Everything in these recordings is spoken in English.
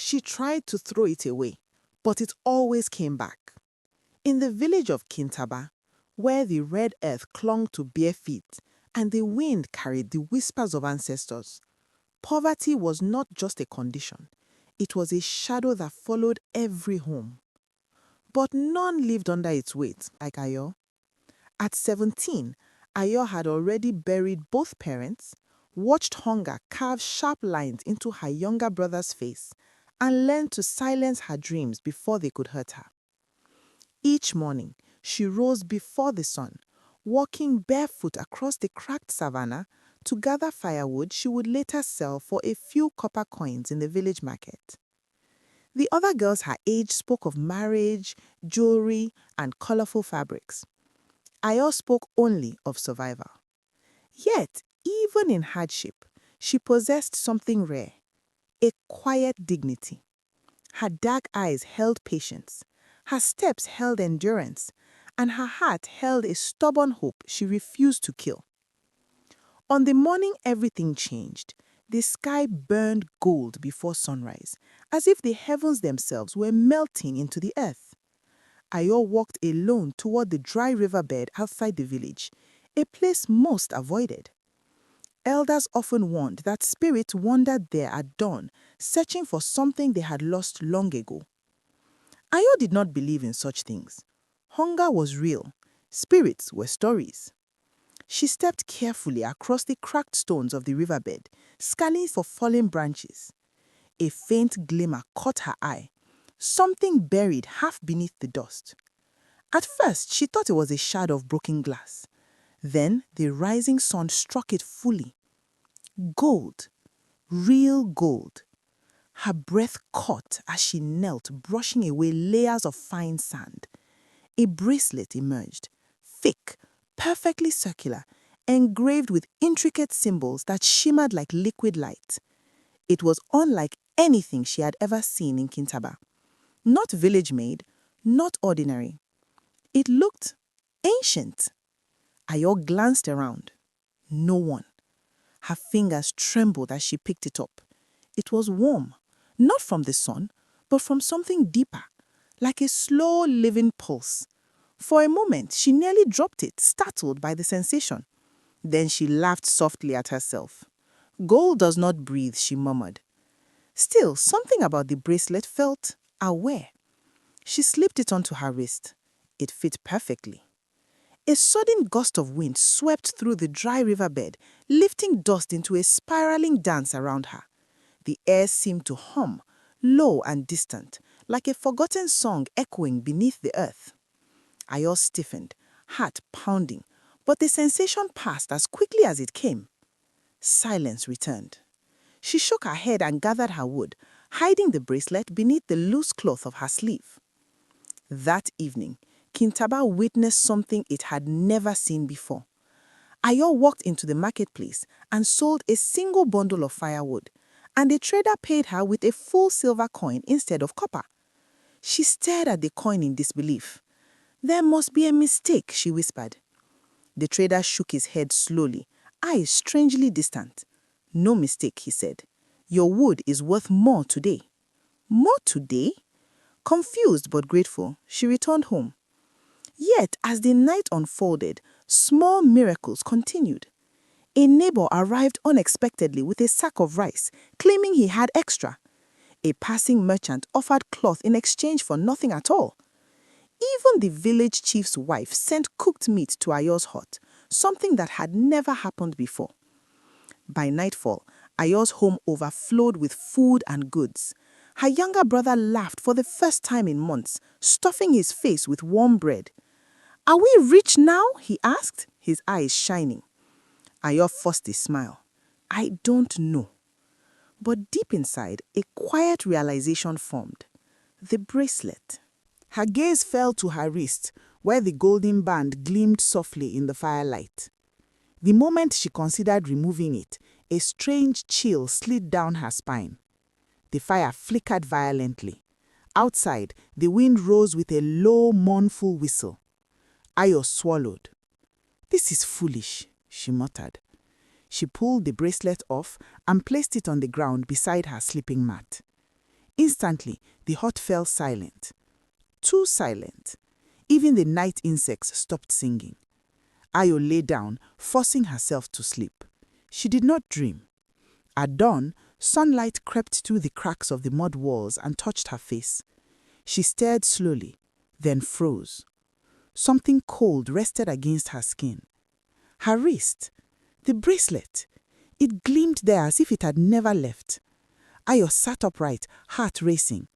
She tried to throw it away, but it always came back. In the village of Kintaba, where the red earth clung to bare feet and the wind carried the whispers of ancestors, poverty was not just a condition, it was a shadow that followed every home. But none lived under its weight, like Ayo. At 17, Ayo had already buried both parents, watched hunger carve sharp lines into her younger brother's face, and learned to silence her dreams before they could hurt her. Each morning, she rose before the sun, walking barefoot across the cracked savannah to gather firewood she would later sell for a few copper coins in the village market. The other girls her age spoke of marriage, jewelry, and colorful fabrics. Ayo spoke only of survival. Yet, even in hardship, she possessed something rare, a quiet dignity. Her dark eyes held patience, her steps held endurance, and her heart held a stubborn hope she refused to kill. On the morning everything changed, the sky burned gold before sunrise, as if the heavens themselves were melting into the earth. Ayo walked alone toward the dry riverbed outside the village, a place most avoided. Elders often warned that spirits wandered there at dawn, searching for something they had lost long ago. Ayo did not believe in such things. Hunger was real. Spirits were stories. She stepped carefully across the cracked stones of the riverbed, scanning for fallen branches. A faint glimmer caught her eye, something buried half beneath the dust. At first, she thought it was a shard of broken glass. Then the rising sun struck it fully. Gold. Real gold. Her breath caught as she knelt, brushing away layers of fine sand. A bracelet emerged, thick, perfectly circular, engraved with intricate symbols that shimmered like liquid light. It was unlike anything she had ever seen in Kintaba. Not village-made, not ordinary. It looked ancient. Ayo glanced around. No one. Her fingers trembled as she picked it up. It was warm, not from the sun, but from something deeper, like a slow living pulse. For a moment, she nearly dropped it, startled by the sensation. Then she laughed softly at herself. Gold does not breathe, she murmured. Still, something about the bracelet felt aware. She slipped it onto her wrist. It fit perfectly. A sudden gust of wind swept through the dry riverbed, lifting dust into a spiraling dance around her. The air seemed to hum, low and distant, like a forgotten song echoing beneath the earth. Ayo stiffened, heart pounding, but the sensation passed as quickly as it came. Silence returned. She shook her head and gathered her wood, hiding the bracelet beneath the loose cloth of her sleeve. That evening, Kintaba witnessed something it had never seen before. Ayo walked into the marketplace and sold a single bundle of firewood, and the trader paid her with a full silver coin instead of copper. She stared at the coin in disbelief. "There must be a mistake," she whispered. The trader shook his head slowly, eyes strangely distant. "No mistake," he said. "Your wood is worth more today." "More today?" Confused but grateful, she returned home. Yet, as the night unfolded, small miracles continued. A neighbor arrived unexpectedly with a sack of rice, claiming he had extra. A passing merchant offered cloth in exchange for nothing at all. Even the village chief's wife sent cooked meat to Ayo's hut, something that had never happened before. By nightfall, Ayo's home overflowed with food and goods. Her younger brother laughed for the first time in months, stuffing his face with warm bread. "Are we rich now?" he asked, his eyes shining. Ayo forced a smile. "I don't know." But deep inside, a quiet realization formed. The bracelet. Her gaze fell to her wrist, where the golden band gleamed softly in the firelight. The moment she considered removing it, a strange chill slid down her spine. The fire flickered violently. Outside, the wind rose with a low, mournful whistle. Ayo swallowed. "This is foolish," she muttered. She pulled the bracelet off and placed it on the ground beside her sleeping mat. Instantly, the hut fell silent. Too silent. Even the night insects stopped singing. Ayo lay down, forcing herself to sleep. She did not dream. At dawn, sunlight crept through the cracks of the mud walls and touched her face. She stared slowly, then froze. Something cold rested against her skin. Her wrist, the bracelet. It gleamed there as if it had never left. Ayo sat upright, heart racing.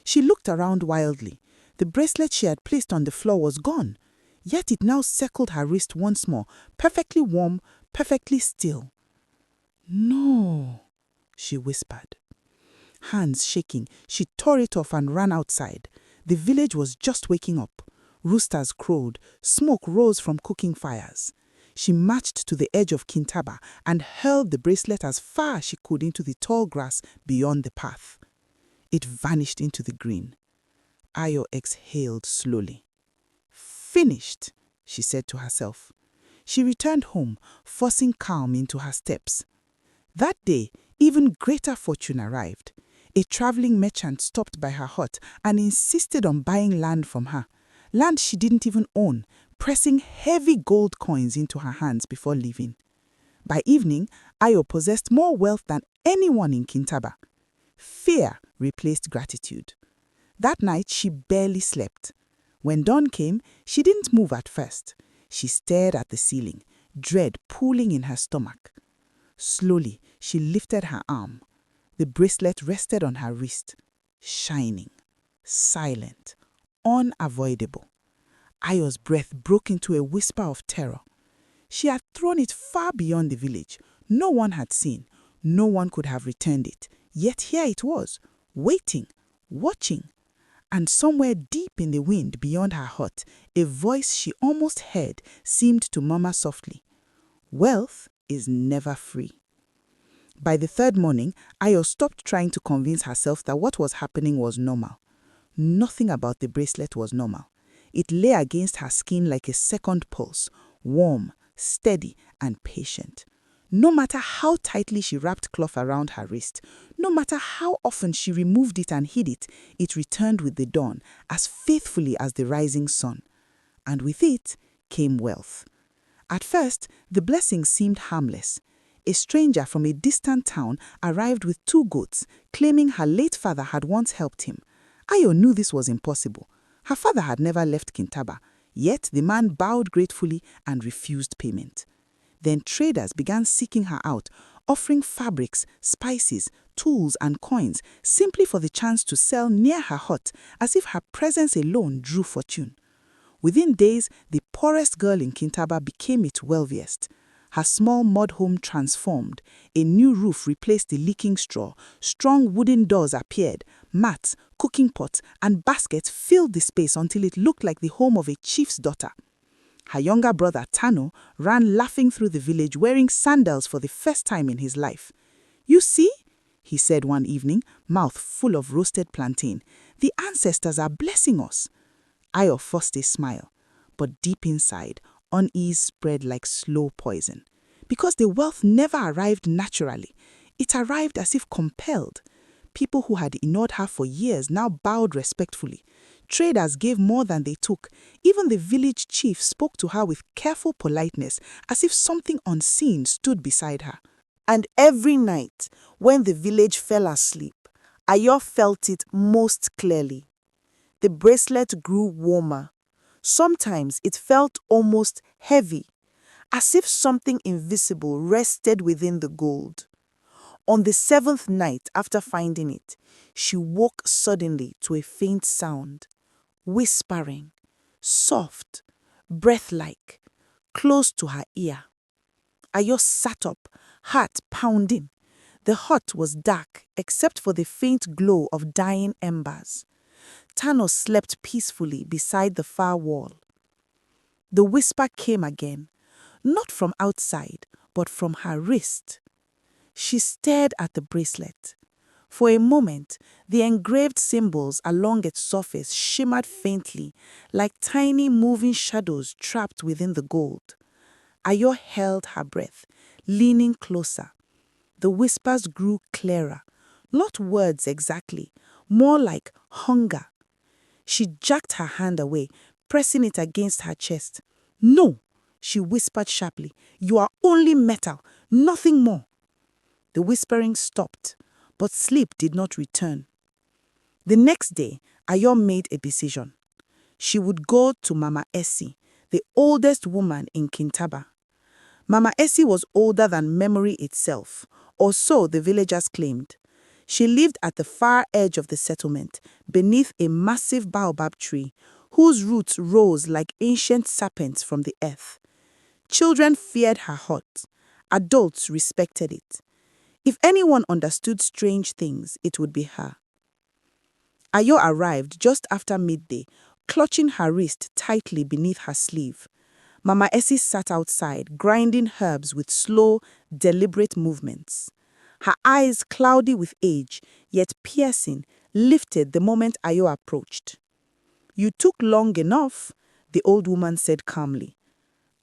She looked around wildly. The bracelet she had placed on the floor was gone, yet it now circled her wrist once more, perfectly warm, perfectly still. "No," she whispered. Hands shaking, she tore it off and ran outside. The village was just waking up. Roosters crowed, smoke rose from cooking fires. She marched to the edge of Kintaba and hurled the bracelet as far as she could into the tall grass beyond the path. It vanished into the green. Ayo exhaled slowly. "Finished," she said to herself. She returned home, forcing calm into her steps. That day, even greater fortune arrived. A traveling merchant stopped by her hut and insisted on buying land from her. Land she didn't even own, pressing heavy gold coins into her hands before leaving. By evening, Ayo possessed more wealth than anyone in Kintaba. Fear replaced gratitude. That night, she barely slept. When dawn came, she didn't move at first. She stared at the ceiling, dread pooling in her stomach. Slowly, she lifted her arm. The bracelet rested on her wrist, shining, silent, unavoidable. Ayo's breath broke into a whisper of terror. She had thrown it far beyond the village. No one had seen. No one could have returned it. Yet here it was, waiting, watching. And somewhere deep in the wind beyond her hut, a voice she almost heard seemed to murmur softly, "Wealth is never free." By the third morning, Ayo stopped trying to convince herself that what was happening was normal. Nothing about the bracelet was normal. It lay against her skin like a second pulse, warm, steady, and patient. No matter how tightly she wrapped cloth around her wrist, no matter how often she removed it and hid it, it returned with the dawn, as faithfully as the rising sun. And with it came wealth. At first, the blessing seemed harmless. A stranger from a distant town arrived with 2 goats, claiming her late father had once helped him. Ayo knew this was impossible. Her father had never left Kintaba, yet the man bowed gratefully and refused payment. Then traders began seeking her out, offering fabrics, spices, tools, and coins simply for the chance to sell near her hut, as if her presence alone drew fortune. Within days, the poorest girl in Kintaba became its wealthiest. Her small mud home transformed. A new roof replaced the leaking straw. Strong wooden doors appeared. Mats, cooking pots, and baskets filled the space until it looked like the home of a chief's daughter. Her younger brother, Tano, ran laughing through the village wearing sandals for the first time in his life. "You see," he said one evening, mouth full of roasted plantain, "the ancestors are blessing us." Ayo forced a smile, but deep inside, unease spread like slow poison. Because the wealth never arrived naturally. It arrived as if compelled. People who had ignored her for years now bowed respectfully. Traders gave more than they took. Even the village chief spoke to her with careful politeness, as if something unseen stood beside her. And every night, when the village fell asleep, Ayo felt it most clearly. The bracelet grew warmer. Sometimes it felt almost heavy, as if something invisible rested within the gold. On the 7th night after finding it, she woke suddenly to a faint sound, whispering, soft, breath-like, close to her ear. Ayo sat up, heart pounding. The hut was dark except for the faint glow of dying embers. Thanos slept peacefully beside the far wall. The whisper came again, not from outside, but from her wrist. She stared at the bracelet. For a moment, the engraved symbols along its surface shimmered faintly, like tiny moving shadows trapped within the gold. Ayo held her breath, leaning closer. The whispers grew clearer, not words exactly, more like hunger. She jerked her hand away, pressing it against her chest. "No," she whispered sharply. "You are only metal, nothing more." The whispering stopped, but sleep did not return. The next day, Ayo made a decision. She would go to Mama Essie, the oldest woman in Kintaba. Mama Essie was older than memory itself, or so the villagers claimed. She lived at the far edge of the settlement, beneath a massive baobab tree, whose roots rose like ancient serpents from the earth. Children feared her hut. Adults respected it. If anyone understood strange things, it would be her. Ayo arrived just after midday, clutching her wrist tightly beneath her sleeve. Mama Essie sat outside, grinding herbs with slow, deliberate movements. Her eyes, cloudy with age, yet piercing, lifted the moment Ayo approached. "You took long enough," the old woman said calmly.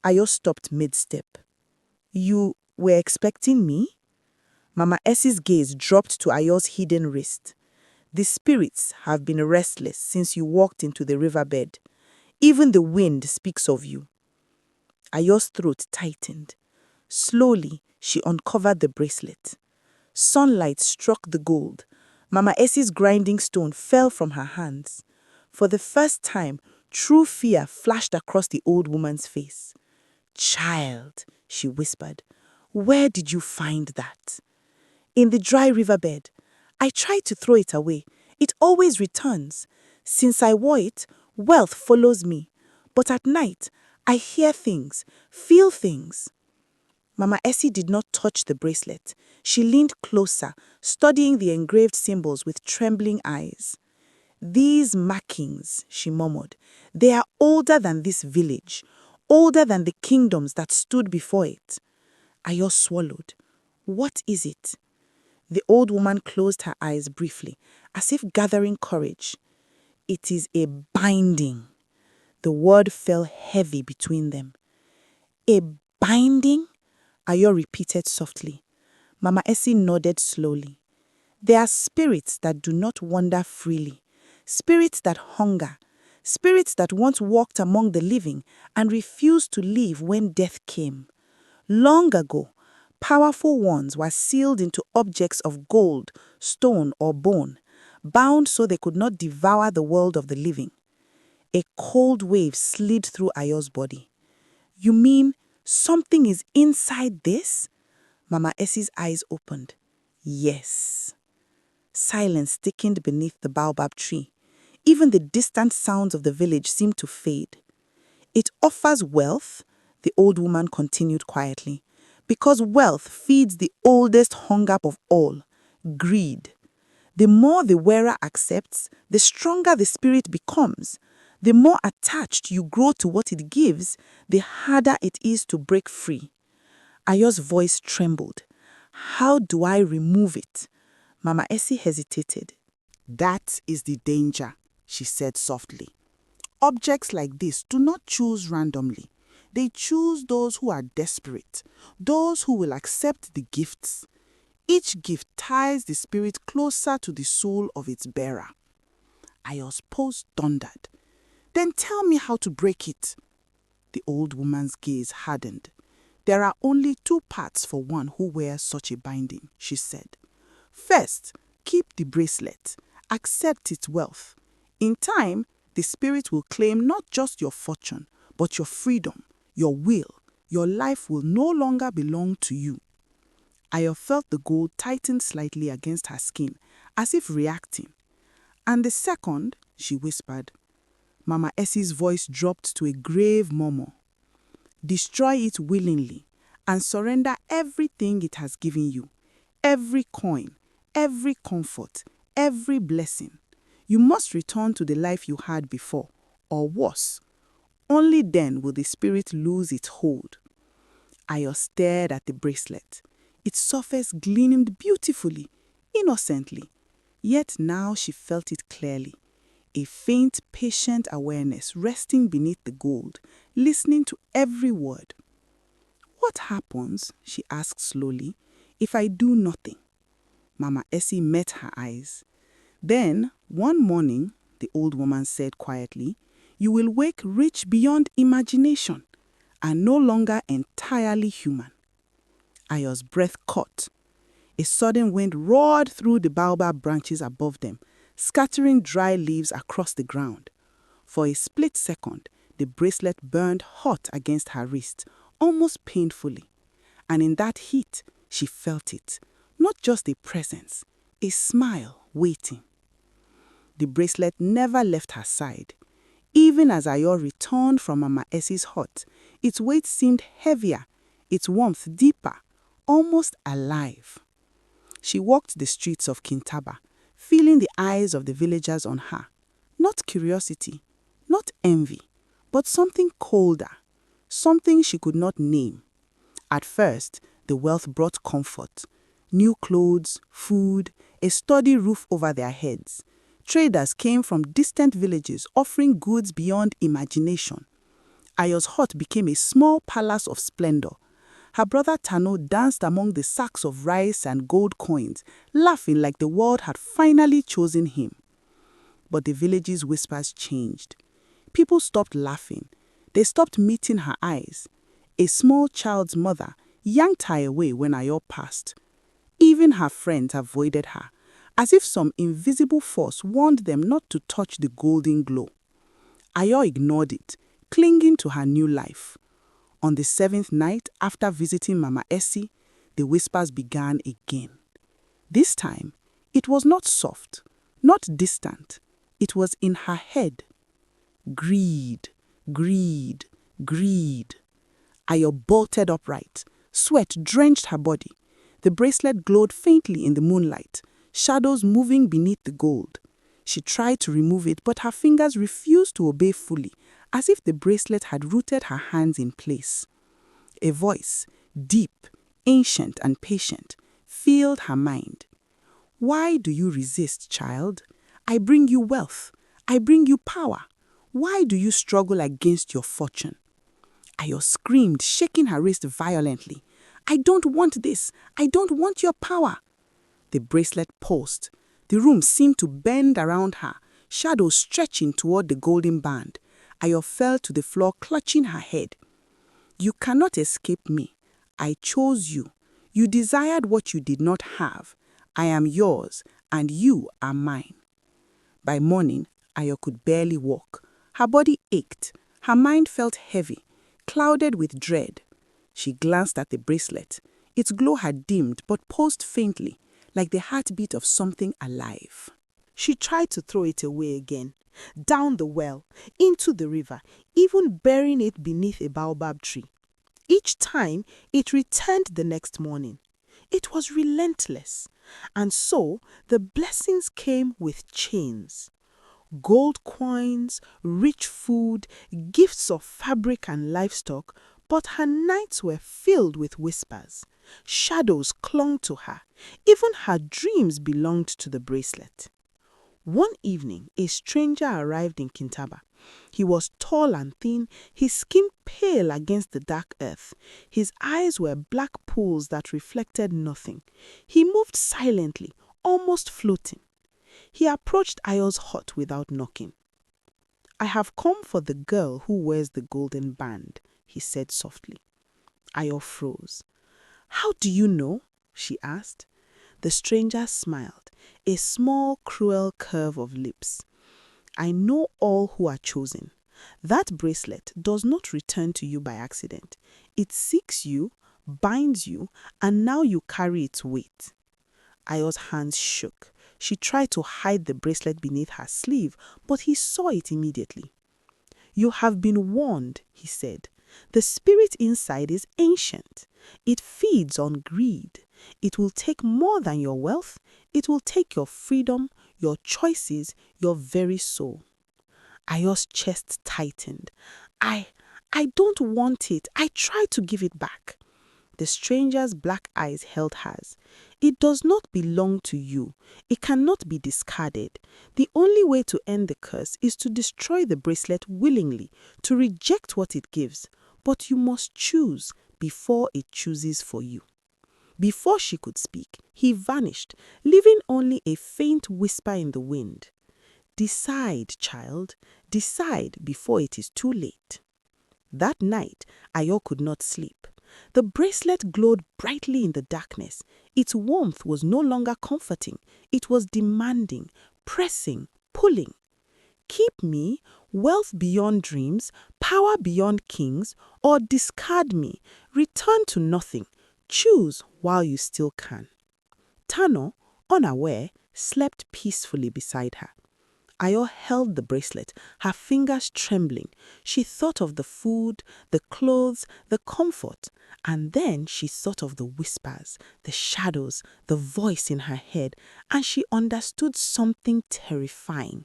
Ayo stopped mid-step. "You were expecting me?" Mama Essie's gaze dropped to Ayo's hidden wrist. "The spirits have been restless since you walked into the riverbed. Even the wind speaks of you." Ayo's throat tightened. Slowly, she uncovered the bracelet. Sunlight struck the gold. Mama Essie's grinding stone fell from her hands. For the first time, true fear flashed across the old woman's face. "Child," she whispered, "where did you find that?" "In the dry riverbed. I tried to throw it away. It always returns. Since I wore it, wealth follows me. But at night, I hear things, feel things." Mama Essie did not touch the bracelet. She leaned closer, studying the engraved symbols with trembling eyes. "These markings," she murmured, "they are older than this village, older than the kingdoms that stood before it." Ayo swallowed. "What is it?" The old woman closed her eyes briefly, as if gathering courage. "It is a binding." The word fell heavy between them. "A binding?" Ayo repeated softly. Mama Essie nodded slowly. "There are spirits that do not wander freely, spirits that hunger, spirits that once walked among the living and refused to leave when death came. Long ago, powerful ones were sealed into objects of gold, stone, or bone, bound so they could not devour the world of the living." A cold wave slid through Ayo's body. "You mean something is inside this?" Mama Essie's eyes opened. "Yes." Silence thickened beneath the baobab tree. Even the distant sounds of the village seemed to fade. "It offers wealth," the old woman continued quietly, "because wealth feeds the oldest hunger of all, greed. The more the wearer accepts, the stronger the spirit becomes. The more attached you grow to what it gives, the harder it is to break free." Ayo's voice trembled. "How do I remove it?" Mama Essie hesitated. "That is the danger," she said softly. "Objects like this do not choose randomly. They choose those who are desperate, those who will accept the gifts. Each gift ties the spirit closer to the soul of its bearer." Ayo's pulse thundered. "Then tell me how to break it." The old woman's gaze hardened. "There are only two paths for one who wears such a binding," she said. "First, keep the bracelet. Accept its wealth. In time, the spirit will claim not just your fortune, but your freedom, your will. Your life will no longer belong to you." Ayo felt the gold tighten slightly against her skin, as if reacting. "And the second," she whispered. Mama Essie's voice dropped to a grave murmur. "Destroy it willingly and surrender everything it has given you. Every coin, every comfort, every blessing. You must return to the life you had before, or worse. Only then will the spirit lose its hold." Ayo stared at the bracelet. Its surface gleamed beautifully, innocently. Yet now she felt it clearly. A faint, patient awareness resting beneath the gold, listening to every word. "What happens," she asked slowly, "if I do nothing?" Mama Essie met her eyes. "Then One morning, the old woman said quietly, you will wake rich beyond imagination and no longer entirely human. Ayo's breath caught. A sudden wind roared through the baobab branches above them, scattering dry leaves across the ground. For a split second, the bracelet burned hot against her wrist, almost painfully. And in that heat, she felt it. Not just a presence, a smile waiting. The bracelet never left her side. Even as Ayo returned from Mama Essie's hut, its weight seemed heavier, its warmth deeper, almost alive. She walked the streets of Kintaba, feeling the eyes of the villagers on her. Not curiosity, not envy, but something colder, something she could not name. At first, the wealth brought comfort. New clothes, food, a sturdy roof over their heads. Traders came from distant villages offering goods beyond imagination. Ayo's hut became a small palace of splendor. Her brother Tano danced among the sacks of rice and gold coins, laughing like the world had finally chosen him. But the village's whispers changed. People stopped laughing. They stopped meeting her eyes. A small child's mother yanked her away when Ayo passed. Even her friends avoided her, as if some invisible force warned them not to touch the golden glow. Ayo ignored it, clinging to her new life. On the 7th night after visiting Mama Essie, the whispers began again. This time, it was not soft, not distant. It was in her head. Greed, greed, greed. Ayo bolted upright. Sweat drenched her body. The bracelet glowed faintly in the moonlight, shadows moving beneath the gold. She tried to remove it, but her fingers refused to obey fully, as if the bracelet had rooted her hands in place. A voice, deep, ancient and patient, filled her mind. Why do you resist, child? I bring you wealth. I bring you power. Why do you struggle against your fortune? Ayo screamed, shaking her wrist violently. I don't want this. I don't want your power. The bracelet pulsed. The room seemed to bend around her, shadows stretching toward the golden band. Ayo fell to the floor, clutching her head. You cannot escape me. I chose you. You desired what you did not have. I am yours, and you are mine. By morning, Ayo could barely walk. Her body ached. Her mind felt heavy, clouded with dread. She glanced at the bracelet. Its glow had dimmed but pulsed faintly, like the heartbeat of something alive. She tried to throw it away again, down the well, into the river, even burying it beneath a baobab tree. Each time, it returned the next morning. It was relentless. And so, the blessings came with chains. Gold coins, rich food, gifts of fabric and livestock, but her nights were filled with whispers. Shadows clung to her. Even her dreams belonged to the bracelet. One evening, a stranger arrived in Kintaba. He was tall and thin, his skin pale against the dark earth. His eyes were black pools that reflected nothing. He moved silently, almost floating. He approached Ayo's hut without knocking. I have come for the girl who wears the golden band, he said softly. Ayo froze. How do you know? She asked. The stranger smiled, a small, cruel curve of lips. I know all who are chosen. That bracelet does not return to you by accident. It seeks you, binds you, and now you carry its weight. Ayo's hands shook. She tried to hide the bracelet beneath her sleeve, but he saw it immediately. You have been warned, he said. The spirit inside is ancient. It feeds on greed. It will take more than your wealth. It will take your freedom, your choices, your very soul. Ayo's chest tightened. I don't want it. I tried to give it back. The stranger's black eyes held hers. It does not belong to you. It cannot be discarded. The only way to end the curse is to destroy the bracelet willingly, to reject what it gives. But you must choose before it chooses for you. Before she could speak, he vanished, leaving only a faint whisper in the wind. Decide, child. Decide before it is too late. That night, Ayo could not sleep. The bracelet glowed brightly in the darkness. Its warmth was no longer comforting. It was demanding, pressing, pulling. Keep me, wealth beyond dreams, power beyond kings, or discard me, return to nothing. Choose while you still can. Tano, unaware, slept peacefully beside her. Ayo held the bracelet, her fingers trembling. She thought of the food, the clothes, the comfort, and then she thought of the whispers, the shadows, the voice in her head, and she understood something terrifying.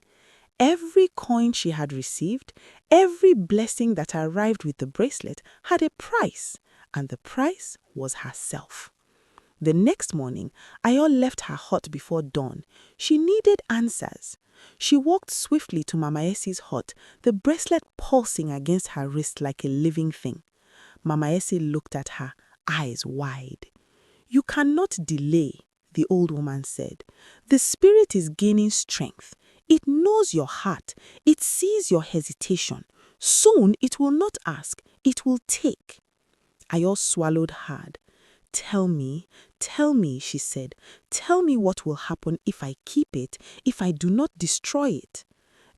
Every coin she had received, every blessing that arrived with the bracelet had a price, and the price was herself. The next morning, Ayo left her hut before dawn. She needed answers. She walked swiftly to Mama Essie's hut, the bracelet pulsing against her wrist like a living thing. Mama Essie looked at her, eyes wide. "You cannot delay," the old woman said. "The spirit is gaining strength. It knows your heart. It sees your hesitation. Soon it will not ask, it will take." Ayo swallowed hard. Tell me," she said. "Tell me what will happen if I keep it, if I do not destroy it."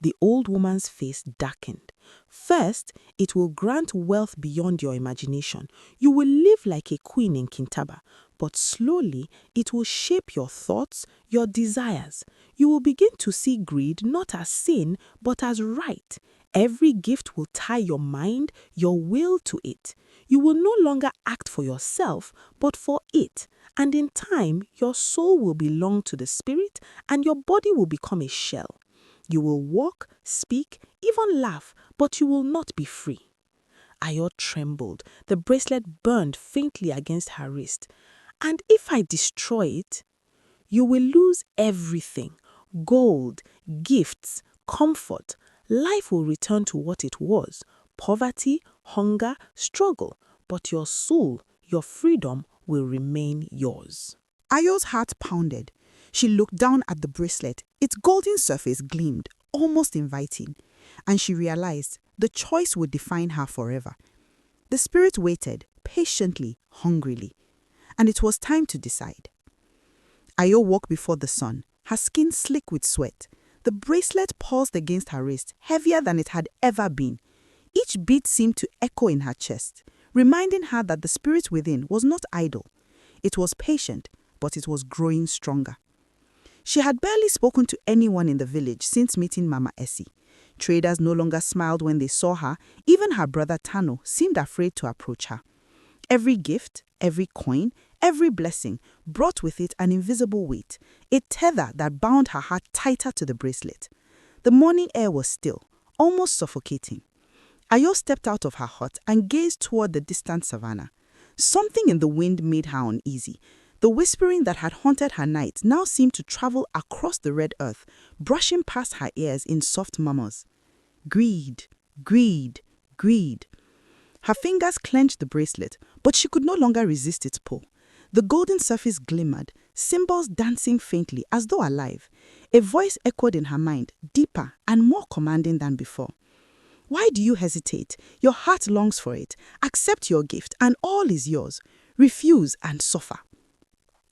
The old woman's face darkened. "First, it will grant wealth beyond your imagination. You will live like a queen in Kintaba. But slowly, it will shape your thoughts, your desires. You will begin to see greed not as sin, but as right. Every gift will tie your mind, your will to it. You will no longer act for yourself, but for it. And in time, your soul will belong to the spirit, and your body will become a shell. You will walk, speak, even laugh, but you will not be free." Ayo trembled. The bracelet burned faintly against her wrist. "And if I destroy it?" "You will lose everything. Gold, gifts, comfort. Life will return to what it was. Poverty, hunger, struggle. But your soul, your freedom will remain yours." Ayo's heart pounded. She looked down at the bracelet. Its golden surface gleamed, almost inviting. And she realized the choice would define her forever. The spirit waited, patiently, hungrily. And it was time to decide. Ayo walked before the sun, her skin slick with sweat. The bracelet pulsed against her wrist, heavier than it had ever been. Each beat seemed to echo in her chest, reminding her that the spirit within was not idle. It was patient, but it was growing stronger. She had barely spoken to anyone in the village since meeting Mama Essie. Traders no longer smiled when they saw her. Even her brother Tano seemed afraid to approach her. Every gift, every coin, every blessing brought with it an invisible weight, a tether that bound her heart tighter to the bracelet. The morning air was still, almost suffocating. Ayo stepped out of her hut and gazed toward the distant savannah. Something in the wind made her uneasy. The whispering that had haunted her night now seemed to travel across the red earth, brushing past her ears in soft murmurs. Greed, greed, greed. Her fingers clenched the bracelet, but she could no longer resist its pull. The golden surface glimmered, symbols dancing faintly as though alive. A voice echoed in her mind, deeper and more commanding than before. "Why do you hesitate? Your heart longs for it. Accept your gift, and all is yours. Refuse and suffer."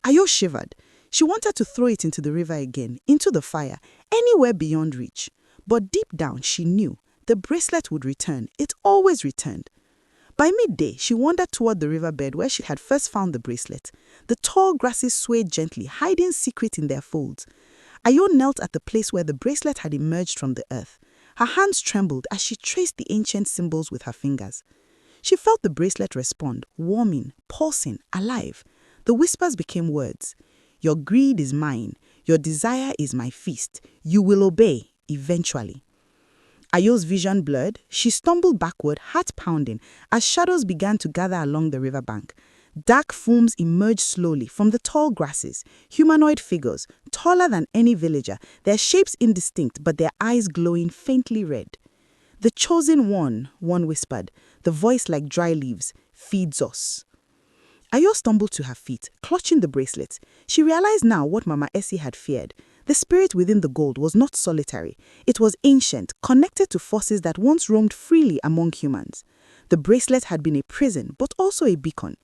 Ayo shivered. She wanted to throw it into the river again, into the fire, anywhere beyond reach. But deep down she knew the bracelet would return. It always returned. By midday, she wandered toward the riverbed where she had first found the bracelet. The tall grasses swayed gently, hiding secret in their folds. Ayo knelt at the place where the bracelet had emerged from the earth. Her hands trembled as she traced the ancient symbols with her fingers. She felt the bracelet respond, warming, pulsing, alive. The whispers became words. "Your greed is mine. Your desire is my feast. You will obey, eventually." Ayo's vision blurred. She stumbled backward, heart pounding, as shadows began to gather along the riverbank. Dark forms emerged slowly from the tall grasses, humanoid figures, taller than any villager, their shapes indistinct but their eyes glowing faintly red. "The chosen one," one whispered, the voice like dry leaves, "feeds us." Ayo stumbled to her feet, clutching the bracelet. She realized now what Mama Essie had feared. The spirit within the gold was not solitary. It was ancient, connected to forces that once roamed freely among humans. The bracelet had been a prison, but also a beacon.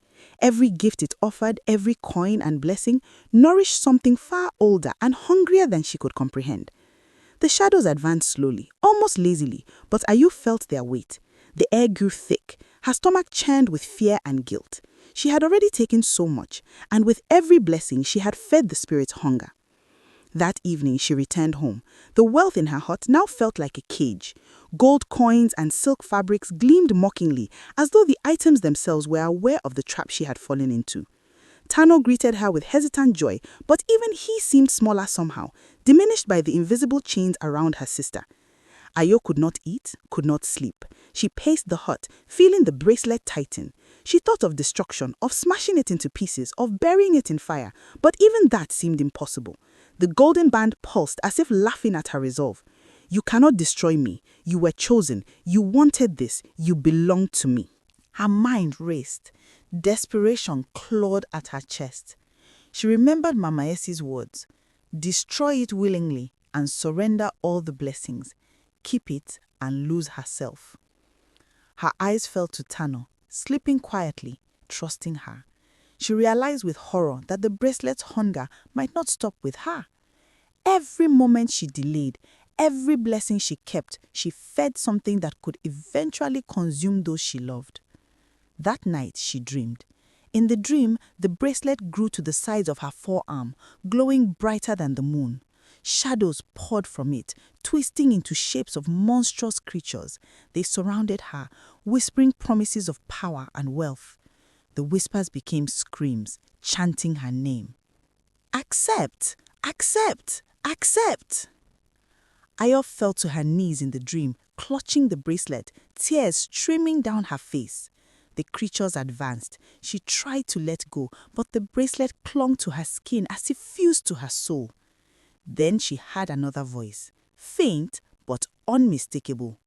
Every gift it offered, every coin and blessing, nourished something far older and hungrier than she could comprehend. The shadows advanced slowly, almost lazily, but Ayu felt their weight. The air grew thick. Her stomach churned with fear and guilt. She had already taken so much, and with every blessing she had fed the spirit's hunger. That evening she returned home. The wealth in her hut now felt like a cage. Gold coins and silk fabrics gleamed mockingly, as though the items themselves were aware of the trap she had fallen into. Tano greeted her with hesitant joy, but even he seemed smaller somehow, diminished by the invisible chains around her sister. Ayo could not eat, could not sleep. She paced the hut, feeling the bracelet tighten. She thought of destruction, of smashing it into pieces, of burying it in fire, but even that seemed impossible. The golden band pulsed as if laughing at her resolve. You cannot destroy me. You were chosen. You wanted this. You belong to me. Her mind raced. Desperation clawed at her chest. She remembered Mama Essie's words. Destroy it willingly and surrender all the blessings. Keep it and lose herself. Her eyes fell to Tano, sleeping quietly, trusting her. She realized with horror that the bracelet's hunger might not stop with her. Every moment she delayed, every blessing she kept, she fed something that could eventually consume those she loved. That night she dreamed. In the dream, the bracelet grew to the size of her forearm, glowing brighter than the moon. Shadows poured from it, twisting into shapes of monstrous creatures. They surrounded her, whispering promises of power and wealth. The whispers became screams, chanting her name. Accept! Accept! Accept! Ayo fell to her knees in the dream, clutching the bracelet, tears streaming down her face. The creatures advanced. She tried to let go, but the bracelet clung to her skin as if fused to her soul. Then she heard another voice, faint but unmistakable.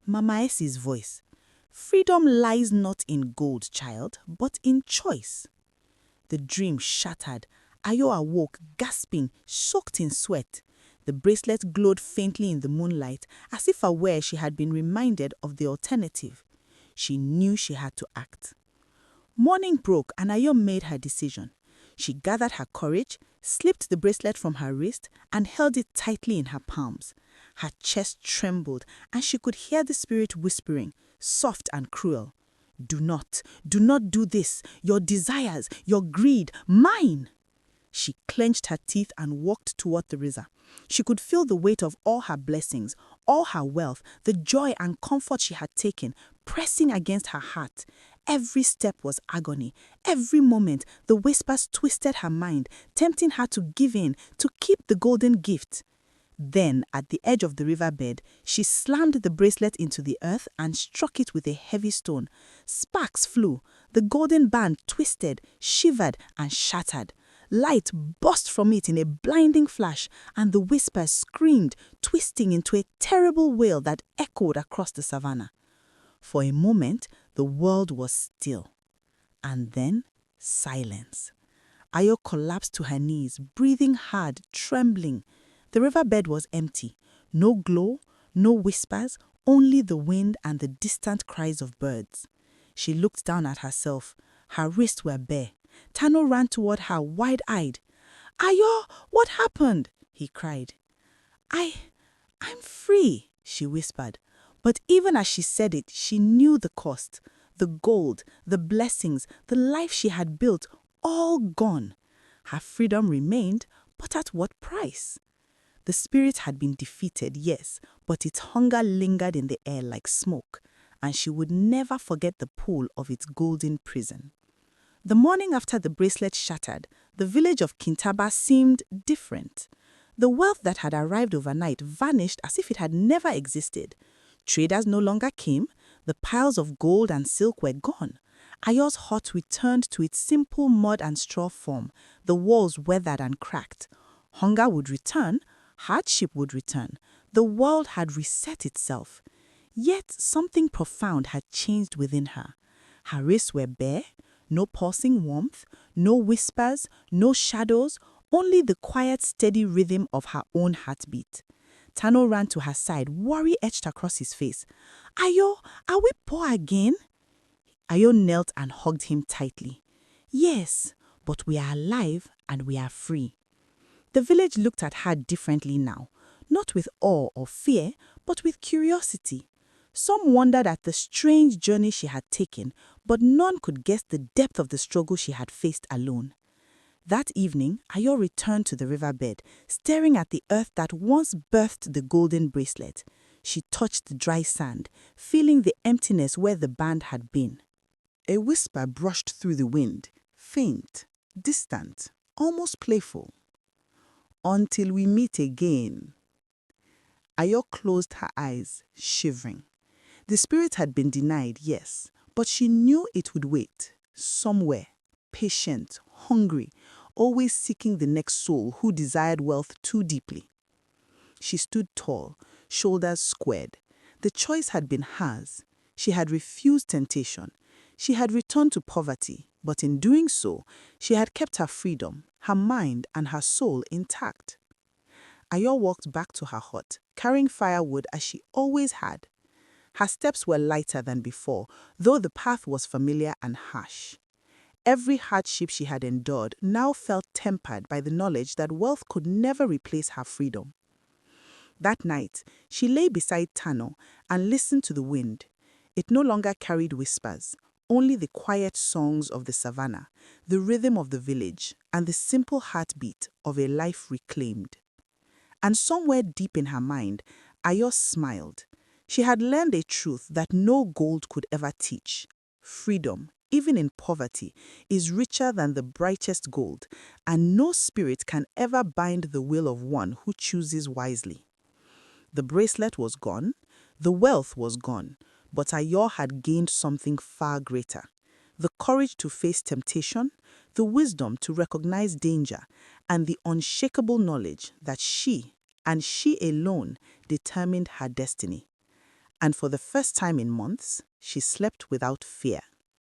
Mama Essie's voice. Freedom lies not in gold, child, but in choice. The dream shattered. Ayo awoke, gasping, soaked in sweat. The bracelet glowed faintly in the moonlight, as if aware she had been reminded of the alternative. She knew she had to act. Morning broke and Ayo made her decision. She gathered her courage, slipped the bracelet from her wrist, and held it tightly in her palms. Her chest trembled, and she could hear the spirit whispering, soft and cruel. Do not do this. Your desires, your greed, mine. She clenched her teeth and walked toward the river. She could feel the weight of all her blessings, all her wealth, the joy and comfort she had taken, pressing against her heart. Every step was agony. Every moment, the whispers twisted her mind, tempting her to give in, to keep the golden gift. Then, at the edge of the riverbed, she slammed the bracelet into the earth and struck it with a heavy stone. Sparks flew. The golden band twisted, shivered, and shattered. Light burst from it in a blinding flash, and the whispers screamed, twisting into a terrible wail that echoed across the savannah. For a moment, the world was still. And then, silence. Ayo collapsed to her knees, breathing hard, trembling. The riverbed was empty. No glow, no whispers, only the wind and the distant cries of birds. She looked down at herself. Her wrists were bare. Tano ran toward her, wide-eyed. Ayo, what happened? He cried. I'm free, she whispered. But even as she said it, she knew the cost. The gold, the blessings, the life she had built, all gone. Her freedom remained, but at what price? The spirit had been defeated, yes, but its hunger lingered in the air like smoke, and she would never forget the pull of its golden prison. The morning after the bracelet shattered, the village of Kintaba seemed different. The wealth that had arrived overnight vanished as if it had never existed. Traders no longer came. The piles of gold and silk were gone. Ayo's hut returned to its simple mud and straw form, the walls weathered and cracked. Hunger would return. Hardship would return. The world had reset itself. Yet something profound had changed within her. Her wrists were bare. No pulsing warmth, no whispers, no shadows, only the quiet, steady rhythm of her own heartbeat. Tano ran to her side, worry etched across his face. Ayo, are we poor again? Ayo knelt and hugged him tightly. Yes, but we are alive and we are free. The village looked at her differently now, not with awe or fear, but with curiosity. Some wondered at the strange journey she had taken, but none could guess the depth of the struggle she had faced alone. That evening, Ayo returned to the riverbed, staring at the earth that once birthed the golden bracelet. She touched the dry sand, feeling the emptiness where the band had been. A whisper brushed through the wind, faint, distant, almost playful. Until we meet again. Ayo closed her eyes, shivering. The spirit had been denied, yes, but she knew it would wait, somewhere, patient, hungry, always seeking the next soul who desired wealth too deeply. She stood tall, shoulders squared. The choice had been hers. She had refused temptation. She had returned to poverty, but in doing so, she had kept her freedom, her mind and her soul intact. Ayo walked back to her hut, carrying firewood as she always had. Her steps were lighter than before, though the path was familiar and harsh. Every hardship she had endured now felt tempered by the knowledge that wealth could never replace her freedom. That night, she lay beside Tano and listened to the wind. It no longer carried whispers, only the quiet songs of the savannah, the rhythm of the village, and the simple heartbeat of a life reclaimed. And somewhere deep in her mind, Ayo smiled. She had learned a truth that no gold could ever teach. Freedom, even in poverty, is richer than the brightest gold, and no spirit can ever bind the will of one who chooses wisely. The bracelet was gone, the wealth was gone, but Ayo had gained something far greater. The courage to face temptation, the wisdom to recognize danger, and the unshakable knowledge that she, and she alone, determined her destiny. And for the first time in months, she slept without fear.